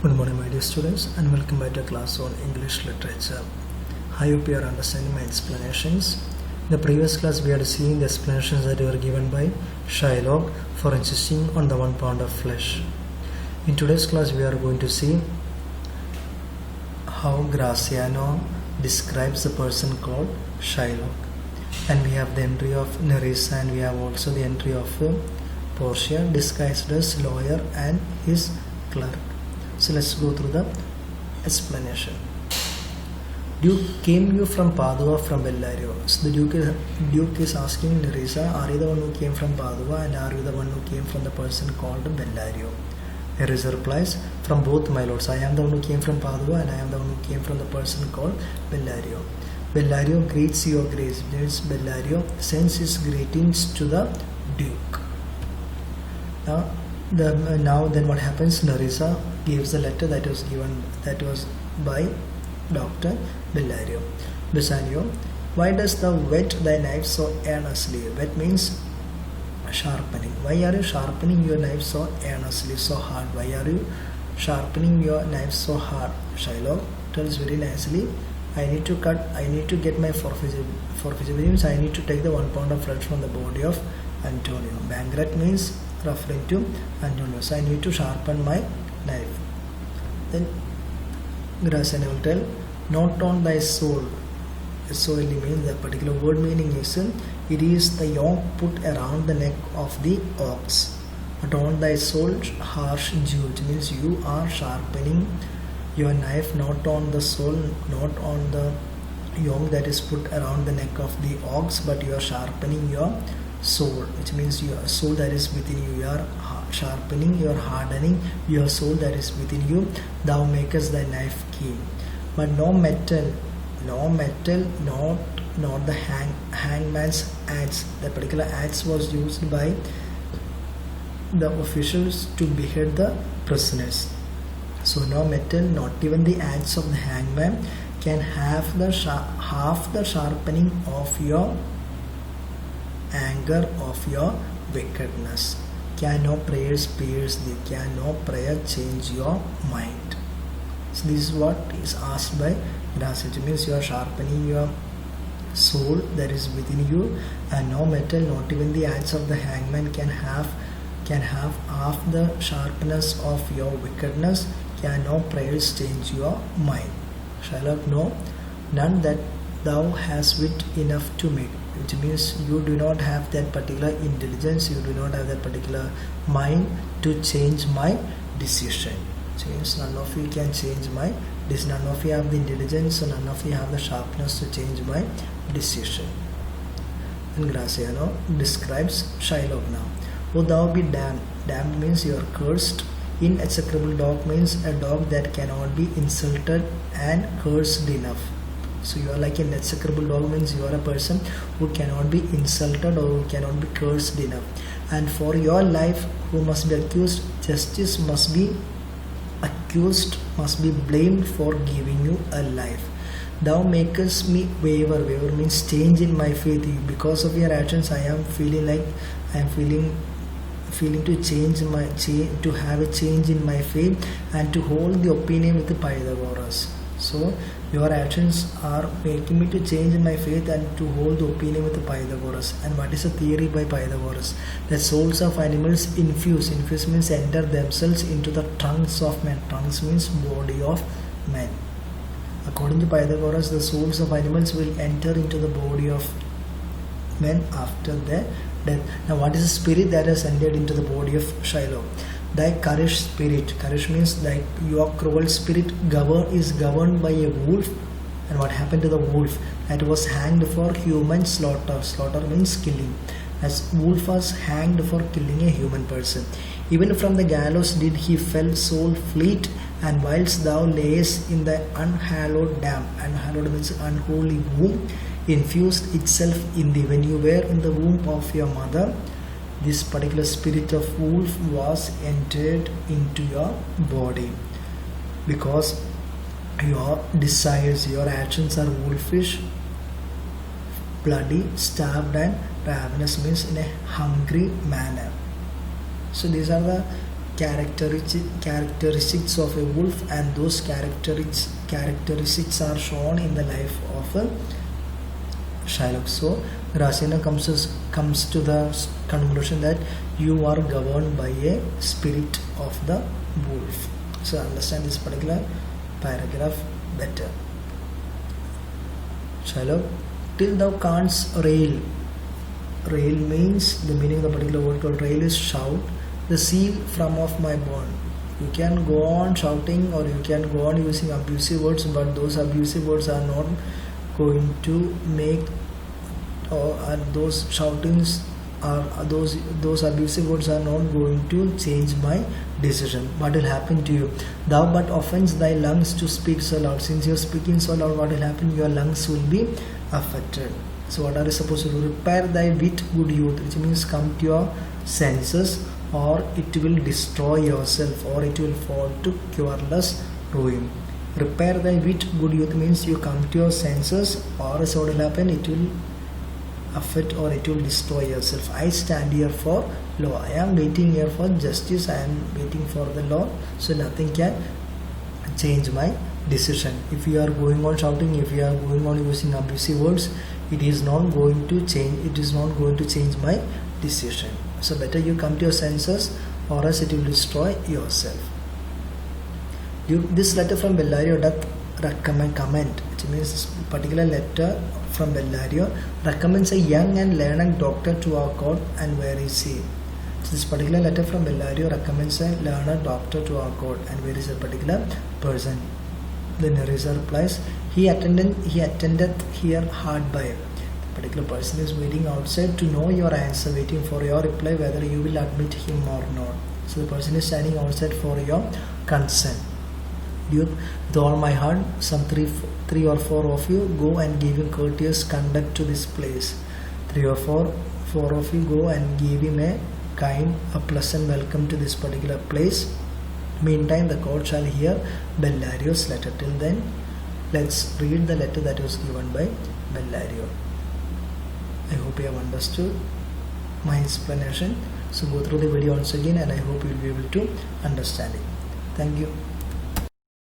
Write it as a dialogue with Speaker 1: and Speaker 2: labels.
Speaker 1: Good morning, my dear students, and welcome back to class on English literature. I hope you are understanding my explanations. In the previous class, we had seen the explanations that were given by Shylock for insisting on the 1 pound of flesh. In today's class, we are going to see how Graciano describes the person called Shylock. And we have the entry of Nerissa, and we have also the entry of Portia disguised as lawyer and his clerk. So let's go through the explanation. Duke, came you from Padua from Bellario? So the Duke is asking Nerissa, are you the one who came from Padua, and are you the one who came from the person called Bellario? Nerissa replies, from both, my lords. I am the one who came from Padua, and I am the one who came from the person called Bellario. Bellario greets your grace. Means Bellario sends his greetings to the Duke. Now then what happens? Nerissa gives the letter that was by Dr. Bellario. Bassanio, why does thou whet thy knife so earnestly? Whet means sharpening. Why are you sharpening your knife so earnestly, so hard? Why are you sharpening your knife so hard? Shylock tells very nicely, I need to get my forfeiture means I need to take the 1 pound of flesh from the body of Antonio. Bankrupt means referring to Antonio. So I need to sharpen my knife. Then Graciano will tell, not on thy soul. Soul means the particular word meaning is it is the yoke put around the neck of the ox. But on thy soul harsh judge means you are sharpening your knife not on the soul, not on the yoke that is put around the neck of the ox, but you are sharpening your soul, which means your soul that is within you. You are sharpening, you are hardening your soul that is within you. Thou makest thy knife keen, but no metal, not the hangman's axe. The particular axe was used by the officials to behead the prisoners. So no metal, not even the axe of the hangman can have the half the sharpening of your anger, of your wickedness. Can no prayers pierce thee? Can no prayer change your mind? So this is what is asked by Graciano. It means you are sharpening your soul that is within you, and no metal, not even the axe of the hangman can have half the sharpness of your wickedness. Can no prayers change your mind? Shylock, no, none that thou hast wit enough to make. Which means you do not have that particular intelligence, you do not have that particular mind to change my decision. Which means none of you can change my decision. None of you have the intelligence, so none of you have the sharpness to change my decision. And Graciano describes Shylock now. O thou be damned. Damned means you are cursed. Inexecrable dog means a dog that cannot be insulted and cursed enough. So you are like an execrable dog means you are a person who cannot be insulted or who cannot be cursed enough. And for your life, who must be accused, justice must be accused, must be blamed for giving you a life. Thou makest me waver. Waver means change in my faith. Because of your actions, I am feeling to change to have a change in my faith and to hold the opinion with the Pythagoras. So your actions are making me to change in my faith and to hold the opinion with the Pythagoras. And what is the theory by Pythagoras? The souls of animals infuse means enter themselves into the trunks of men. Trunks means body of men. According to Pythagoras, the souls of animals will enter into the body of men after their death. Now what is the spirit that has entered into the body of Shylock? Thy courage spirit. Courage means that your cruel spirit is governed by a wolf. And what happened to the wolf? That was hanged for human slaughter. Slaughter means killing. As wolf was hanged for killing a human person. Even from the gallows did he fell soul fleet, and whilst thou layest in the unhallowed dam. Unhallowed means unholy womb, infused itself in thee. When you were in the womb of your mother, this particular spirit of wolf was entered into your body. Because your desires, your actions are wolfish, bloody, starved and ravenous means in a hungry manner. So these are the characteristics of a wolf, and those characteristics are shown in the life of Shylock. So Gracina comes to the conclusion that you are governed by a spirit of the wolf. So understand this particular paragraph better. Shylock, till thou canst rail. Rail means, the meaning of the particular word called rail is shout, the seal from off my bone. You can go on shouting, or you can go on using abusive words, but those abusive words are not going to make, or those shoutings are those abusive words are not going to change my decision. What will happen to you? Thou but offends thy lungs to speak so loud. Since you are speaking so loud, what will happen? Your lungs will be affected. So what are you supposed to do? Repair thy wit, good youth, which means come to your senses, or it will destroy yourself, or it will fall to cureless ruin. Repair thy wit, good youth means you come to your senses, or else what will happen? It will affect, or it will destroy yourself. I stand here for law. I am waiting here for justice. I am waiting for the law. So nothing can change my decision. If you are going on shouting, if you are going on using abusive words, it is not going to change. It is not going to change my decision. So better you come to your senses, or else it will destroy yourself. This letter from Bellario doth comment, which means this particular letter from Bellario recommends a young and learned doctor to our court, and where is he? So this particular letter from Bellario recommends a learned doctor to our court, and where is a particular person? The narrator replies, he attended here hard by. The particular person is waiting outside to know your answer, waiting for your reply whether you will admit him or not. So the person is standing outside for your consent. Youth, with all my heart, some three or four of you go and give him courteous conduct to this place. 3 or 4 of you go and give him a pleasant welcome to this particular place. Meantime, the court shall hear Bellario's letter. Till then, let's read the letter that was given by Bellario. I hope you have understood my explanation. So go through the video once again, and I hope you will be able to understand it. Thank you.